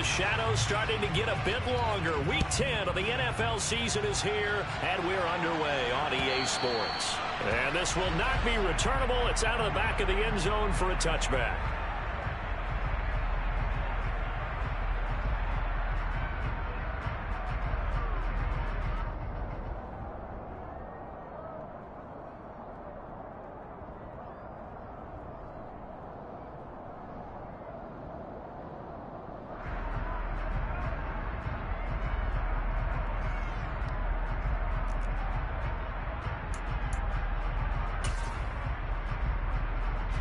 the shadows starting to get a bit longer. Week 10 of the NFL season is here, and we're underway on EA Sports. And this will not be returnable. It's out of the back of the end zone for a touchback.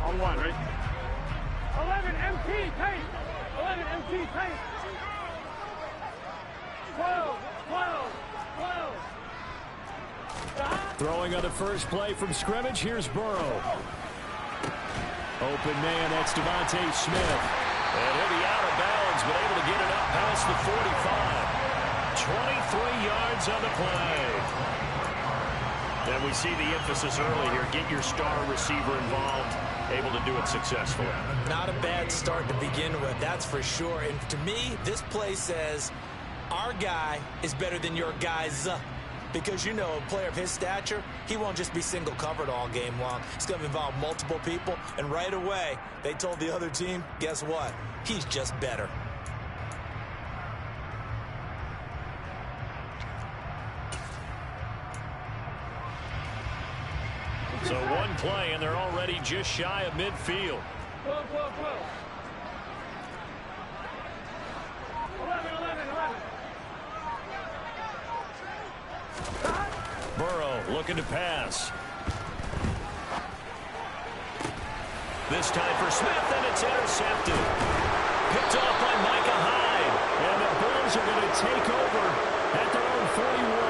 On one, right? 11 MT paint. 11 MT paint. 12, 12, 12. Throwing on the first play from scrimmage. Here's Burrow. Open man, that's Devontae Smith. And he'll be out of bounds, but able to get it up past the 45. 23 yards on the play. And we see the emphasis early here. Get your star receiver involved. Able to do it successfully. Not a bad start to begin with, that's for sure. And to me, this play says our guy is better than your guys. Because, you know, a player of his stature, he won't just be single covered all game long. It's going to involve multiple people. And right away, they told the other team, guess what? He's just better. So one play, and they're already just shy of midfield. 12, 12, 12. 11, 11, 11. Burrow looking to pass. This time for Smith, and it's intercepted. Picked off by Micah Hyde. And the Bills are going to take over at their own 41.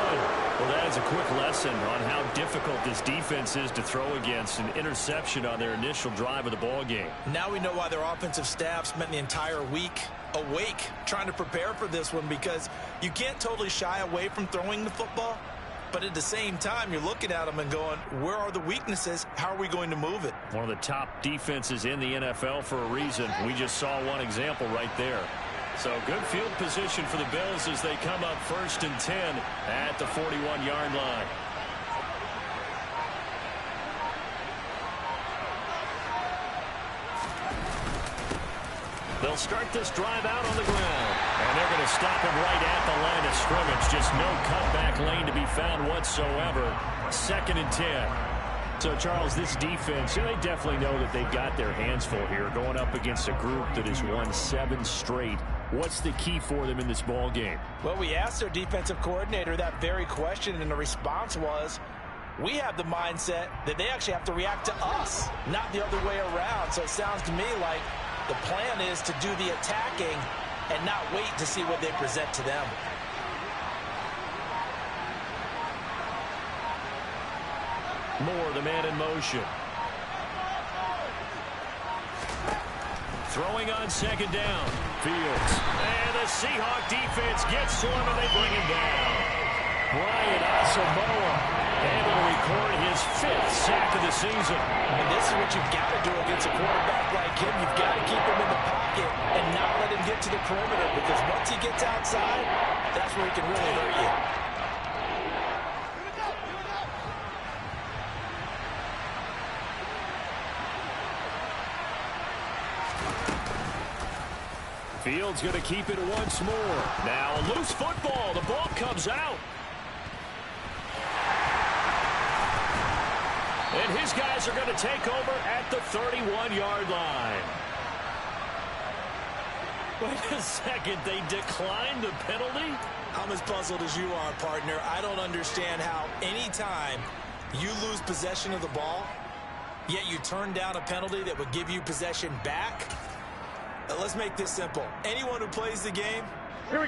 Well, that is a quick lesson on how difficult this defense is to throw against. An interception on their initial drive of the ball game. Now we know why their offensive staff spent the entire week awake trying to prepare for this one, because you can't totally shy away from throwing the football. But at the same time, you're looking at them and going, where are the weaknesses? How are we going to move it? One of the top defenses in the NFL for a reason. We just saw one example right there. So good field position for the Bills as they come up 1st and 10 at the 41-yard line. They'll start this drive out on the ground. And they're going to stop him right at the line of scrimmage. Just no cutback lane to be found whatsoever. 2nd and 10. So, Charles, this defense, they definitely know that they've got their hands full here, going up against a group that has won 7 straight. What's the key for them in this ball game? Well, we asked their defensive coordinator that very question, and the response was, we have the mindset that they actually have to react to us, not the other way around. So it sounds to me like the plan is to do the attacking and not wait to see what they present to them. Moore, the man in motion. Throwing on 2nd down. Fields. And the Seahawk defense gets to him, and they bring him down. Brian Asamoah able to record his 5th sack of the season. And this is what you've got to do against a quarterback like him. You've got to keep him in the pocket and not let him get to the perimeter, because once he gets outside, that's where he can really hurt you. Fields going to keep it once more. Now a loose football. The ball comes out. And his guys are going to take over at the 31-yard line. Wait a second. They declined the penalty? I'm as puzzled as you are, partner. I don't understand how anytime you lose possession of the ball, yet you turn down a penalty that would give you possession back. Let's make this simple. Anyone who plays the game,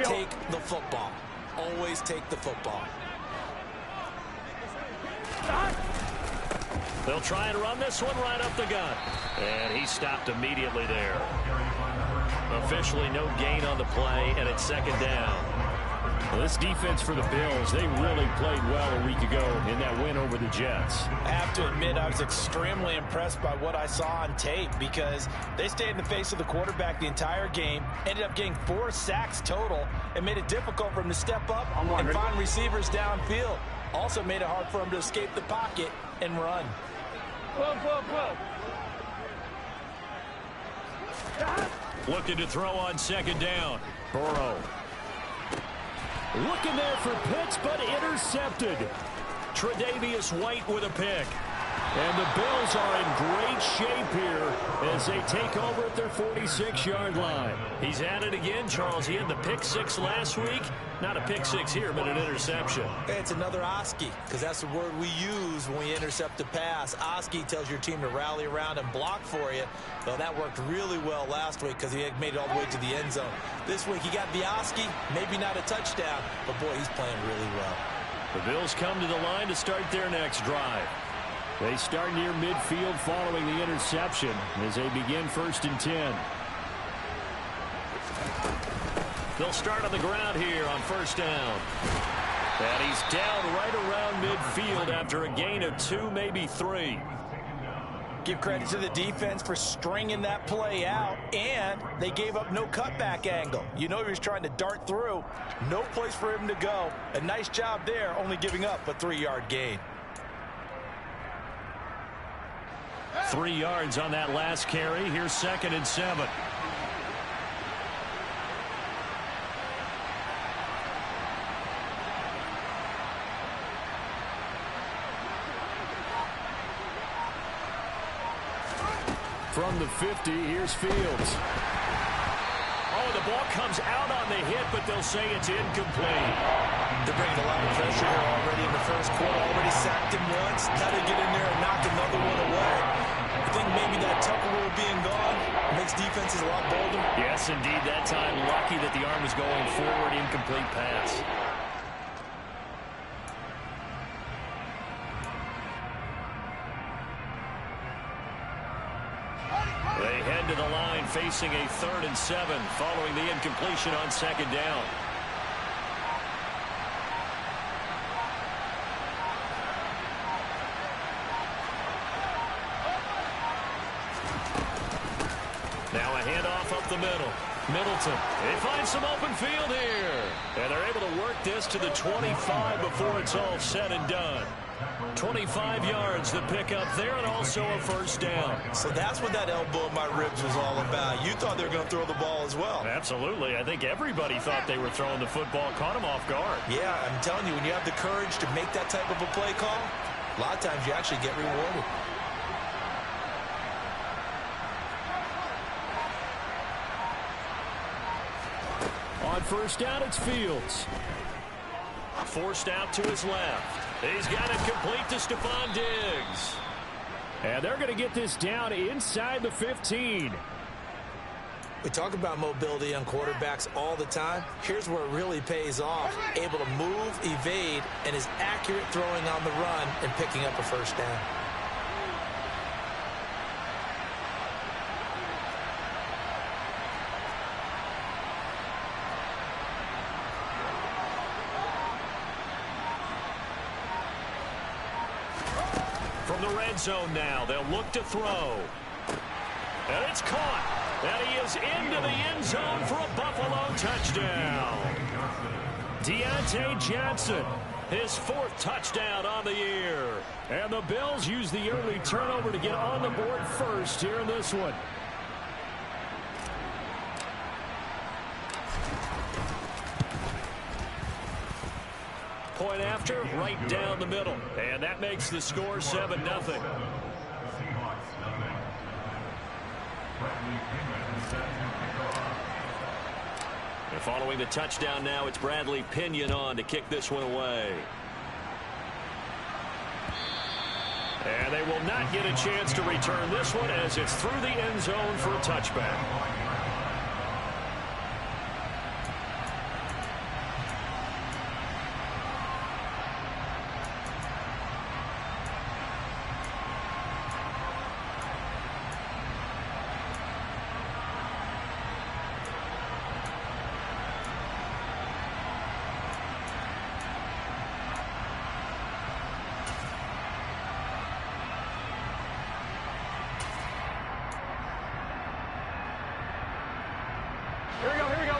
take the football. Always take the football. They'll try and run this one right up the gut. And he stopped immediately there. Officially no gain on the play, and it's 2nd down. Well, this defense for the Bills, they really played well a week ago in that win over the Jets. I have to admit, I was extremely impressed by what I saw on tape because they stayed in the face of the quarterback the entire game, ended up getting 4 sacks total, and made it difficult for him to step up and find receivers downfield. Also made it hard for him to escape the pocket and run. Looking to throw on second down. Burrow. Looking there for Pitts, but intercepted. Tre'Davious White with a pick. And the Bills are in great shape here as they take over at their 46-yard line. He's at it again, Charles. He had the pick 6 last week. Not a pick 6 here, but an interception. Hey, it's another Oski, because that's the word we use when we intercept a pass. Oski tells your team to rally around and block for you. Well, that worked really well last week because he had made it all the way to the end zone. This week he got the Oski, maybe not a touchdown, but boy, he's playing really well. The Bills come to the line to start their next drive. They start near midfield following the interception as they begin 1st and 10. They'll start on the ground here on 1st down. And he's down right around midfield after a gain of 2, maybe 3. Give credit to the defense for stringing that play out, and they gave up no cutback angle. You know he was trying to dart through. No place for him to go. A nice job there, only giving up a 3-yard gain. 3 yards on that last carry. Here's 2nd and 7. From the 50, here's Fields. Oh, the ball comes out on the hit, but they'll say it's incomplete. They're bringing a lot of pressure here already in the first quarter. Already sacked him once. Got to get in there and knock another one away. I think maybe that Tucker rule being gone makes defenses a lot bolder. Yes, indeed. That time, lucky that the arm was going forward. Incomplete pass. They head to the line facing a 3rd and 7 following the incompletion on 2nd down. Now a handoff up the middle. Middleton. They find some open field here. And they're able to work this to the 25 before it's all said and done. 25 yards the pickup there, and also a 1st down. So that's what that elbow in my ribs was all about. You thought they were going to throw the ball as well. Absolutely. I think everybody thought they were throwing the football, caught him off guard. Yeah, I'm telling you, when you have the courage to make that type of a play call, a lot of times you actually get rewarded. On 1st down, it's Fields. Forced out to his left. He's got it complete to Stephon Diggs. And they're going to get this down inside the 15. We talk about mobility on quarterbacks all the time. Here's where it really pays off. Able to move, evade, and is accurate throwing on the run and picking up a 1st down. From the red zone now, they'll look to throw. And it's caught. And he is into the end zone for a Buffalo touchdown. Deontay Johnson, his 4th touchdown on the year. And the Bills use the early turnover to get on the board first here in this one. Point after, right down the middle. And that makes the score 7-0. And following the touchdown now, it's Bradley Pinion on to kick this one away. And they will not get a chance to return this one as it's through the end zone for a touchback.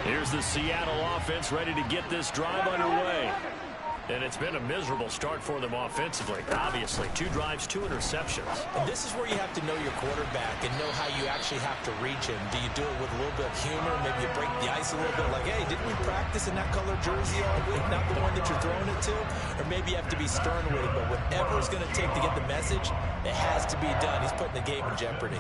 Here's the Seattle offense ready to get this drive underway. And it's been a miserable start for them offensively. Obviously, 2 drives, 2 interceptions. And this is where you have to know your quarterback and know how you actually have to reach him. Do you do it with a little bit of humor? Maybe you break the ice a little bit like, hey, didn't we practice in that color jersey all week? Not the one that you're throwing it to? Or maybe you have to be stern with it. But whatever it's going to take to get the message, it has to be done. He's putting the game in jeopardy.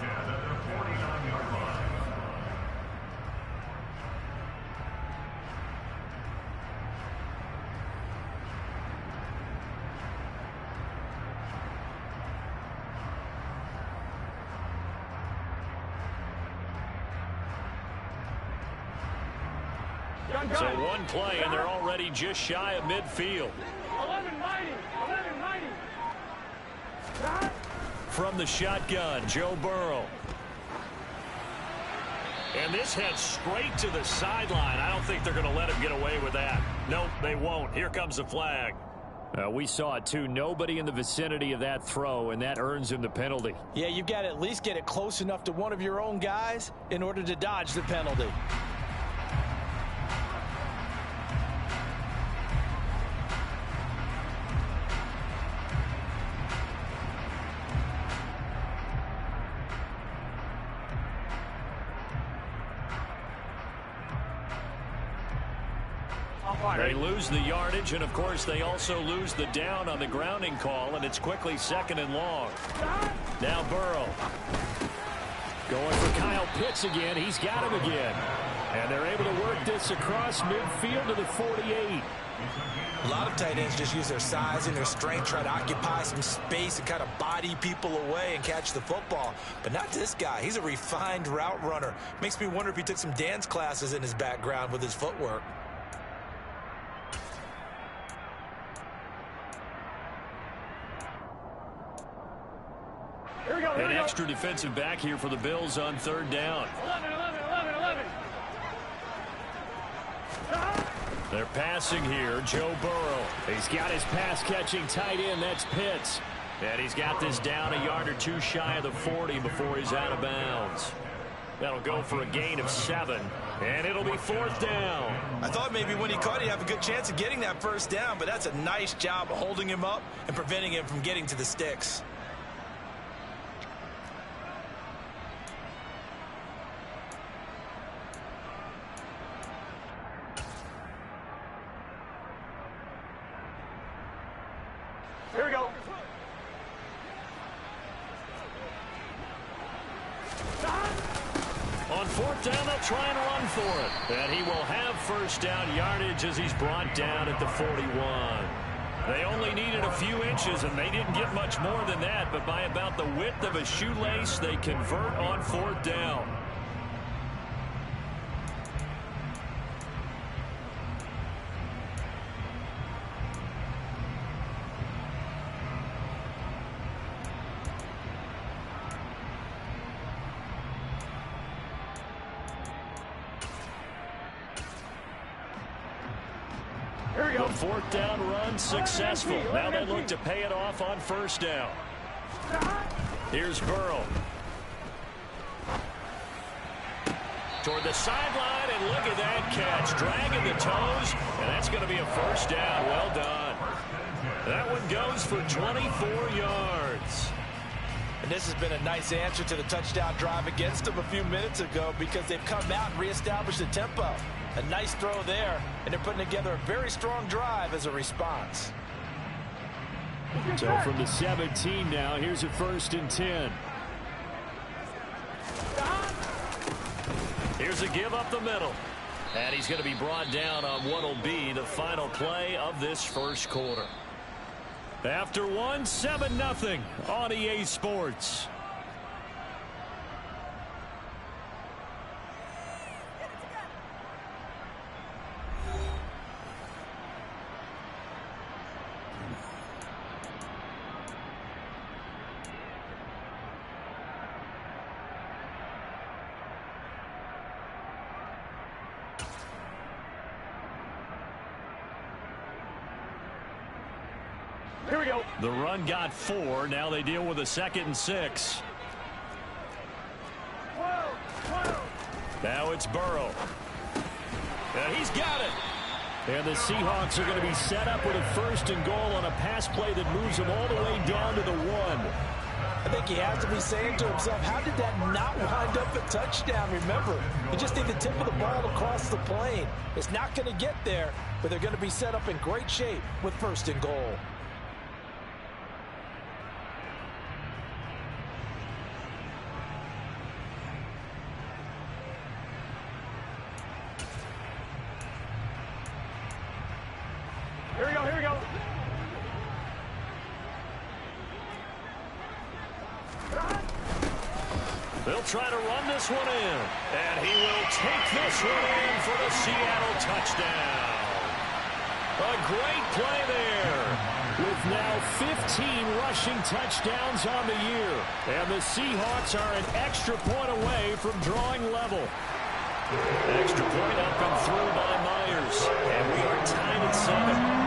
So 1 play, and they're already just shy of midfield. 11-90. From the shotgun, Joe Burrow. And this heads straight to the sideline. I don't think they're going to let him get away with that. Nope, they won't. Here comes the flag. We saw it, too. Nobody in the vicinity of that throw, and that earns him the penalty. Yeah, you've got to at least get it close enough to one of your own guys in order to dodge the penalty. They lose the yardage, and, of course, they also lose the down on the grounding call, and it's quickly 2nd and long. Now Burrow. Going for Kyle Pitts again. He's got him again. And they're able to work this across midfield to the 48. A lot of tight ends just use their size and their strength, try to occupy some space and kind of body people away and catch the football. But not this guy. He's a refined route runner. Makes me wonder if he took some dance classes in his background with his footwork. An extra defensive back here for the Bills on 3rd down. 11. They're passing here. Joe Burrow. He's got his pass-catching tight end. That's Pitts. And he's got this down a yard or 2 shy of the 40 before he's out of bounds. That'll go for a gain of 7. And it'll be 4th down. I thought maybe when he caught it, he'd have a good chance of getting that 1st down, but that's a nice job of holding him up and preventing him from getting to the sticks. Here we go. On 4th down, they'll try and run for it. And he will have 1st down yardage as he's brought down at the 41. They only needed a few inches, and they didn't get much more than that. But by about the width of a shoelace, they convert on 4th down. The 4th down run successful. Now they look to pay it off on 1st down. Here's Burrow. Toward the sideline, and look at that catch. Dragging the toes, and that's going to be a 1st down. Well done. That one goes for 24 yards. And this has been a nice answer to the touchdown drive against them a few minutes ago because they've come out and reestablished the tempo. A nice throw there, and they're putting together a very strong drive as a response. So from the 17 now, here's a 1st and 10. Here's a give up the middle. And he's going to be brought down on what will be the final play of this 1st quarter. After 7-0 on EA Sports. Here we go. The run got 4. Now they deal with a 2nd and 6. Now it's Burrow. And he's got it. And the Seahawks are going to be set up with a 1st and goal on a pass play that moves them all the way down to the 1. I think he has to be saying to himself, how did that not wind up a touchdown? Remember, you just need the tip of the ball across the plane. It's not going to get there, but they're going to be set up in great shape with 1st and goal. Here we go, here we go. They'll try to run this one in. And he will take this one in for the Seattle touchdown. A great play there. With now 15 rushing touchdowns on the year. And the Seahawks are an extra point away from drawing level. Extra point up and through by Myers. And we are tied at 7.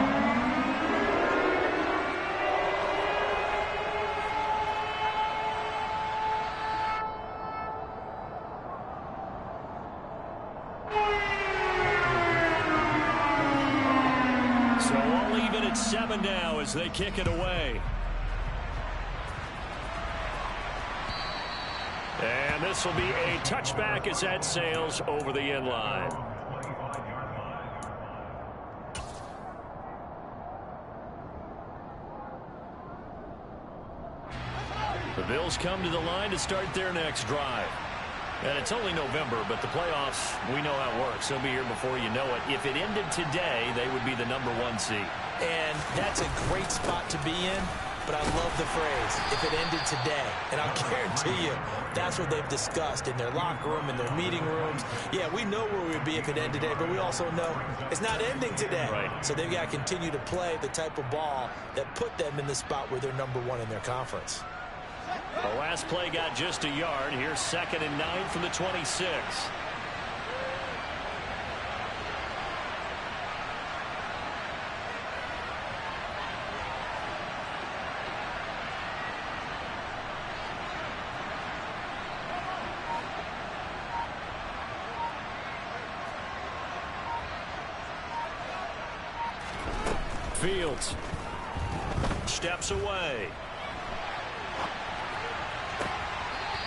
So all even at 7 now as they kick it away. And this will be a touchback as that sails over the end line. The Bills come to the line to start their next drive. And it's only November, but the playoffs, we know how it works. They'll be here before you know it. If it ended today, they would be the #1 seed. And that's a great spot to be in. But I love the phrase, if it ended today. And I'll guarantee you, that's what they've discussed in their locker room, in their meeting rooms. Yeah, we know where we'd be if it ended today, but we also know it's not ending today. Right. So they've got to continue to play the type of ball that put them in the spot where they're #1 in their conference. The last play got just a yard. Here's 2nd and 9 from the 26. Fields steps away.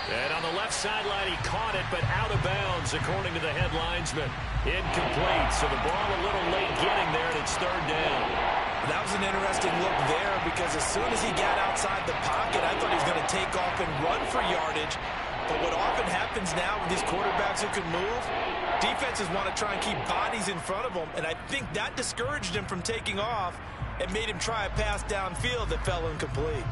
And on the left sideline, he caught it, but out of bounds, according to the head linesman. Incomplete, so the ball a little late getting there, and it's 3rd down. That was an interesting look there because as soon as he got outside the pocket, I thought he was going to take off and run for yardage. But what often happens now with these quarterbacks who can move, defenses want to try and keep bodies in front of them, and I think that discouraged him from taking off and made him try a pass downfield that fell incomplete.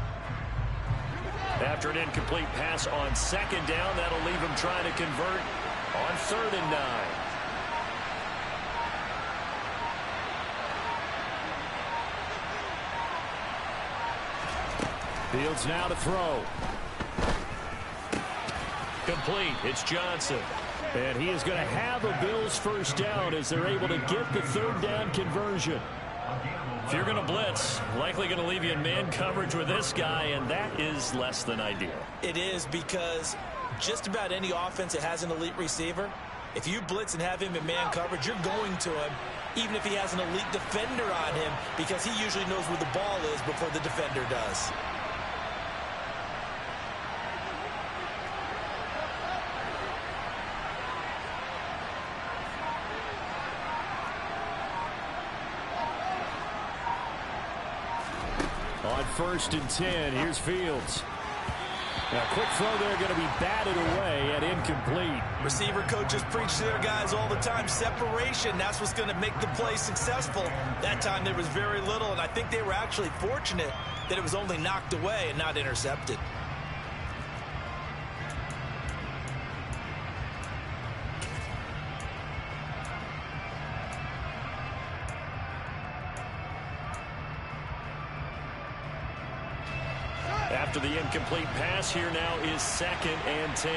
After an incomplete pass on 2nd down, that'll leave him trying to convert on 3rd and 9. Fields now to throw. Complete. It's Johnson. And he is going to have a Bills 1st down as they're able to get the 3rd down conversion. If you're going to blitz, likely going to leave you in man coverage with this guy, and that is less than ideal. It is because just about any offense that has an elite receiver, if you blitz and have him in man coverage, you're going to him, even if he has an elite defender on him, because he usually knows where the ball is before the defender does. On 1st and 10, here's Fields. Now, quick throw there, going to be batted away and incomplete. Receiver coaches preach to their guys all the time. Separation, that's what's going to make the play successful. That time there was very little, and I think they were actually fortunate that it was only knocked away and not intercepted. After the incomplete pass, here now is 2nd and 10.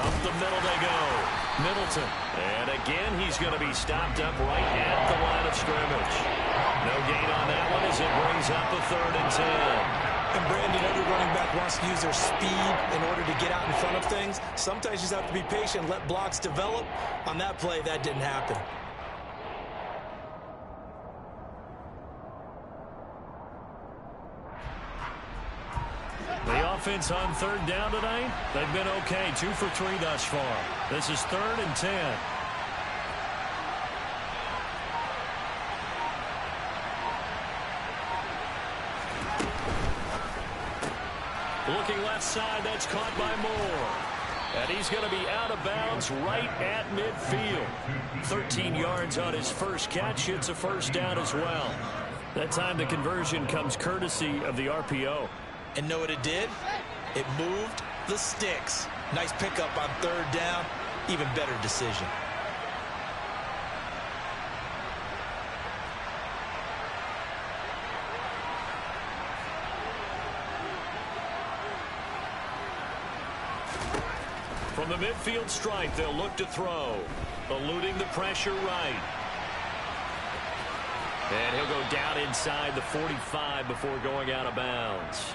Up the middle they go. Middleton. And again, he's going to be stopped up right at the line of scrimmage. No gain on that one as it brings up a 3rd and 10. And Brandon, every running back wants to use their speed in order to get out in front of things. Sometimes you just have to be patient and let blocks develop. On that play, that didn't happen. The offense on third down tonight, they've been okay. 2 for 3 thus far. This is 3rd and 10. Looking left side, that's caught by Moore. And he's going to be out of bounds right at midfield. 13 yards on his first catch. It's a first down as well. That time the conversion comes courtesy of the RPO. And know what it did? It moved the sticks. Nice pickup on third down. Even better decision. From the midfield stripe, they'll look to throw. Eluding the pressure right. And he'll go down inside the 45 before going out of bounds.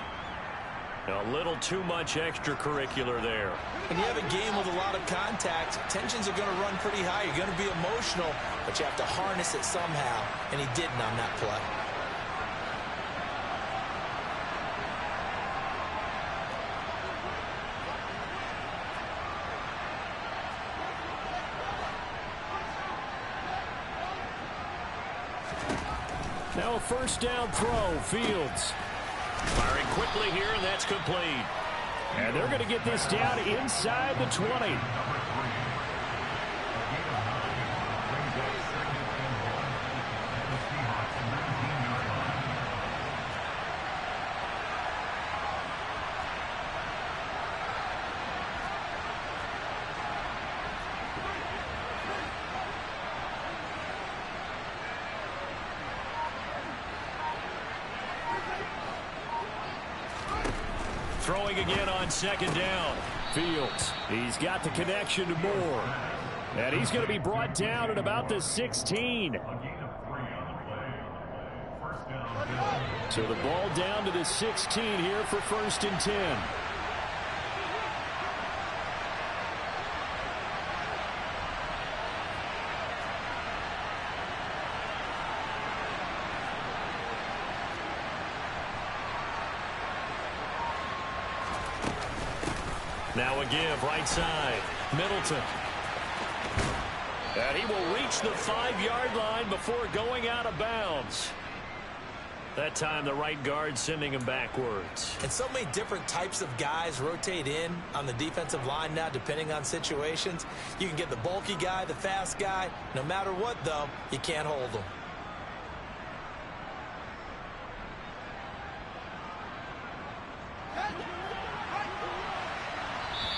A little too much extracurricular there. When you have a game with a lot of contact, tensions are going to run pretty high. You're going to be emotional, but you have to harness it somehow, and he didn't on that play. Now a first down throw, Fields. Firing quickly here, and that's complete. And they're going to get this down inside the 20. Throwing again on second down. Fields, he's got the connection to Moore. And he's going to be brought down at about the 16. So the ball down to the 16 here for 1st and 10. Now a give right side. Middleton. And he will reach the 5-yard line before going out of bounds. That time the right guard sending him backwards. And so many different types of guys rotate in on the defensive line now depending on situations. You can get the bulky guy, the fast guy. No matter what, though, you can't hold them.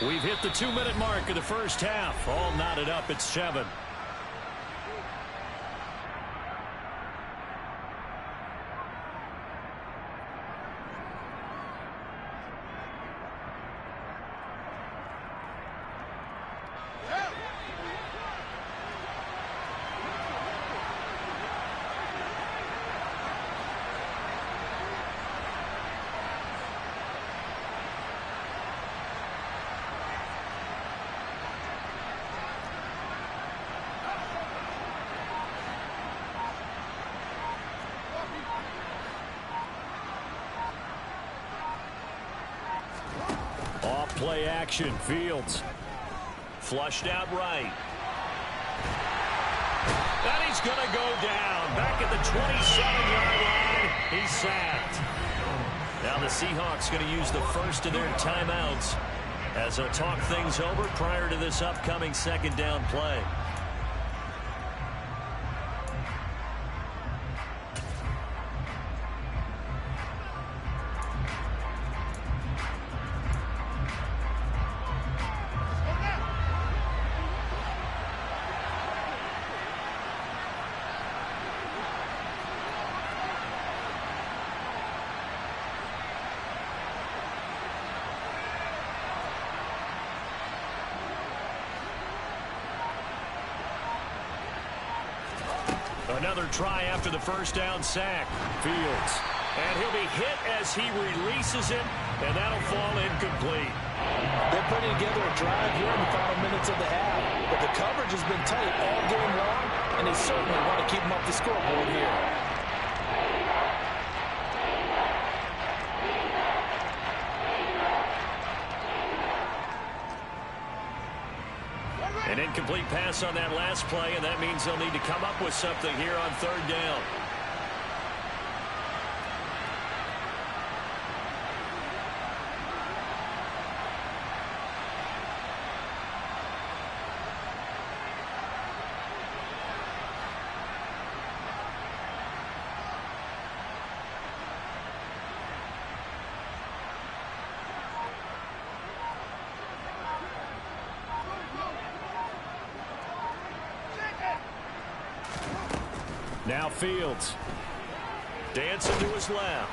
We've hit the 2-minute mark of the first half. All knotted up at 7. Play action. Fields. Flushed out right. And he's going to go down. Back at the 27-yard line. He's sacked. Now the Seahawks going to use the first of their timeouts as they'll talk things over prior to this upcoming second down play. Another try after the first down sack. Fields. And he'll be hit as he releases it, and that'll fall incomplete. They're putting together a drive here in the final minutes of the half, but the coverage has been tight all game long, and they certainly want to keep them up the scoreboard here. An incomplete pass on that last play, and that means they'll need to come up with something here on third down. Now Fields. Dancing to his left.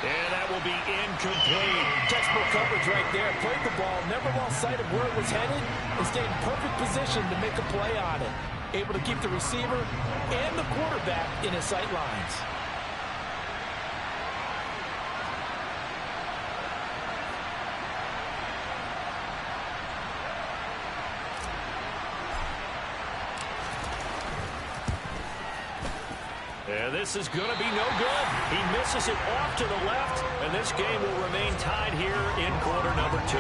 And that will be incomplete. Textbook coverage right there. Played the ball, never lost sight of where it was headed, and stayed in perfect position to make a play on it. Able to keep the receiver and the quarterback in his sight lines. And this is going to be no good. He misses it off to the left, and this game will remain tied here in quarter number 2.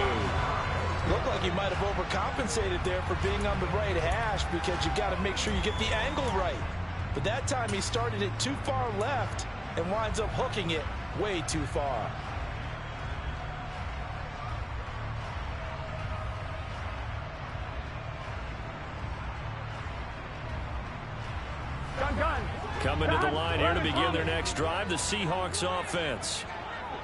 Looked like he might have overcompensated there for being on the right hash, because you got to make sure you get the angle right. But that time he started it too far left and winds up hooking it way too far. Coming to the line here to begin their next drive, the Seahawks offense.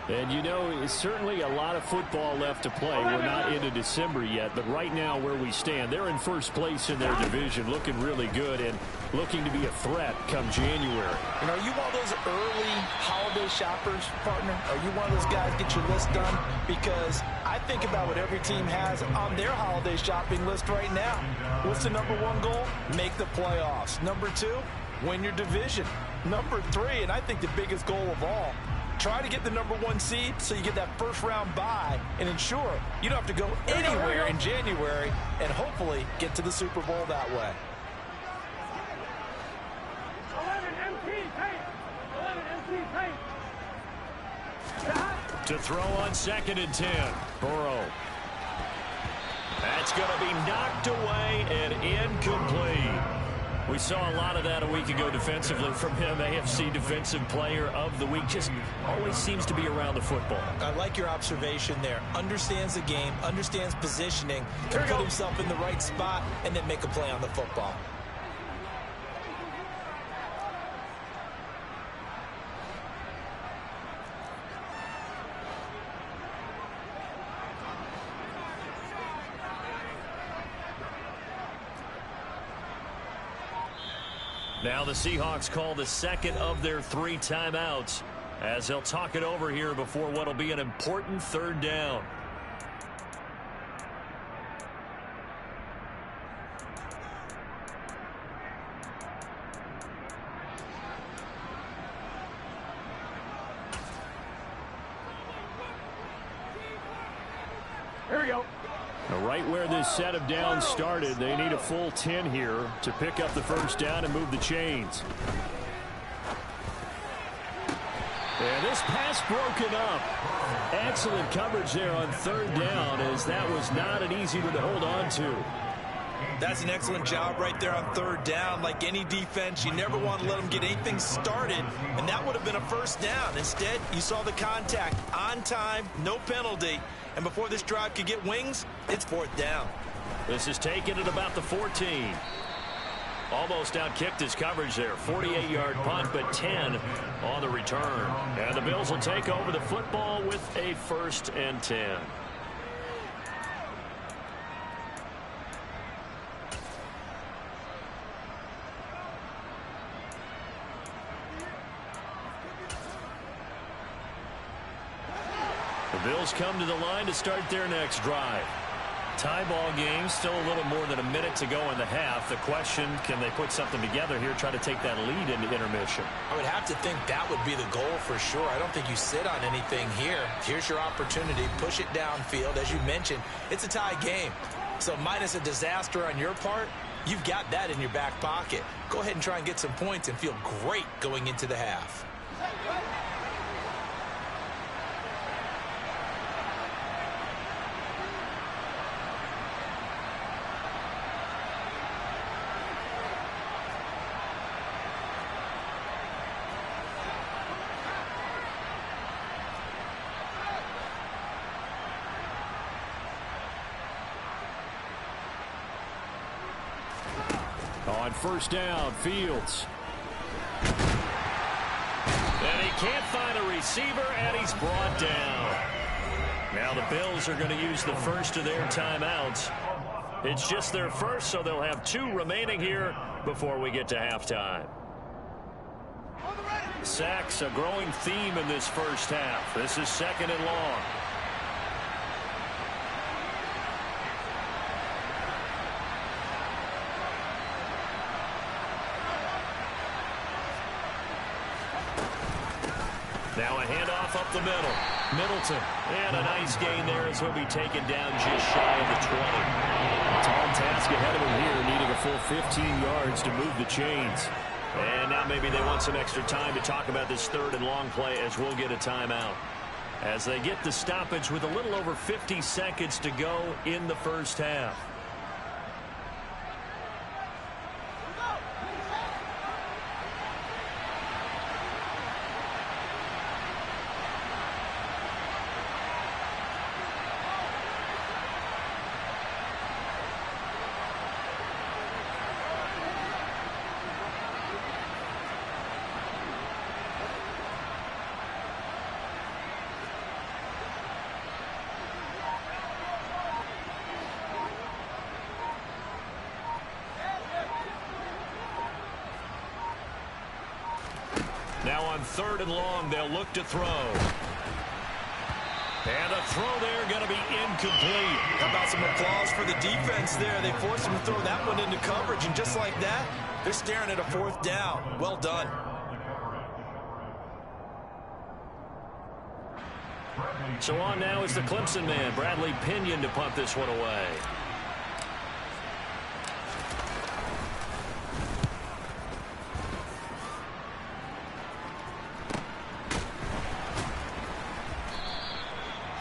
And, you know, it's certainly a lot of football left to play. We're not into December yet, but right now where we stand, they're in first place in their division, looking really good and looking to be a threat come January. And are you one of those early holiday shoppers, partner? Are you one of those guys get your list done? Because I think about what every team has on their holiday shopping list right now. What's the number 1 goal? Make the playoffs. Number 2, win your division. Number 3, and I think the biggest goal of all, try to get the number 1 seed so you get that first round bye and ensure you don't have to go anywhere in January and hopefully get to the Super Bowl that way. 11 MT paint. 11 MT paint. To throw on 2nd and 10. Burrow. That's going to be knocked away and incomplete. We saw a lot of that a week ago defensively from him. AFC Defensive Player of the Week. Just always seems to be around the football. I like your observation there. Understands the game, understands positioning, can put himself in the right spot, and then make a play on the football. Now the Seahawks call the second of their 3 timeouts as they'll talk it over here before what will be an important third down. Here we go. Right where this set of downs started, they need a full 10 here to pick up the first down and move the chains. And this pass broken up. Excellent coverage there on third down, as that was not an easy one to hold on to. That's an excellent job right there on third down. Like any defense, you never want to let them get anything started, and that would have been a first down. Instead, you saw the contact on time, no penalty, and before this drive could get wings, it's 4th down. This is taken at about the 14. Almost outkicked his coverage there. 48-yard punt, but 10 on the return. And the Bills will take over the football with a 1st and 10. The Bills come to the line to start their next drive. Tie ball game, still a little more than a minute to go in the half. The question, can they put something together here, try to take that lead into intermission? I would have to think that would be the goal for sure. I don't think you sit on anything here. Here's your opportunity. Push it downfield. As you mentioned, it's a tie game. So minus a disaster on your part, you've got that in your back pocket. Go ahead and try and get some points and feel great going into the half. On first down, Fields. And he can't find a receiver, and he's brought down. Now the Bills are going to use the first of their timeouts. It's just their first, so they'll have 2 remaining here before we get to halftime. Sacks, a growing theme in this first half. This is 2nd and long. Now a handoff up the middle. Middleton. And a nice gain there as he'll be taken down just shy of the 20. A tall task ahead of him here, needing a full 15 yards to move the chains. And now maybe they want some extra time to talk about this 3rd and long play as we'll get a timeout. As they get the stoppage with a little over 50 seconds to go in the first half. Now on 3rd and long, they'll look to throw. And a throw there going to be incomplete. How about some applause for the defense there? They forced him to throw that one into coverage, and just like that, they're staring at a 4th down. Well done. So on now is the Clemson man, Bradley Pinion, to punt this one away.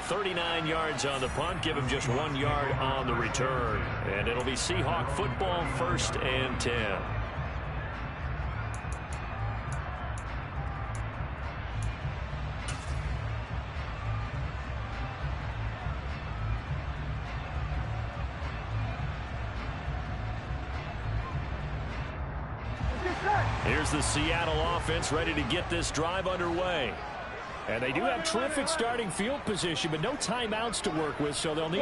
.39 yards on the punt, give him just 1 yard on the return. And it'll be Seahawk football, 1st and 10. Here's the Seattle offense ready to get this drive underway. And they do have terrific starting field position, but no timeouts to work with, so they'll need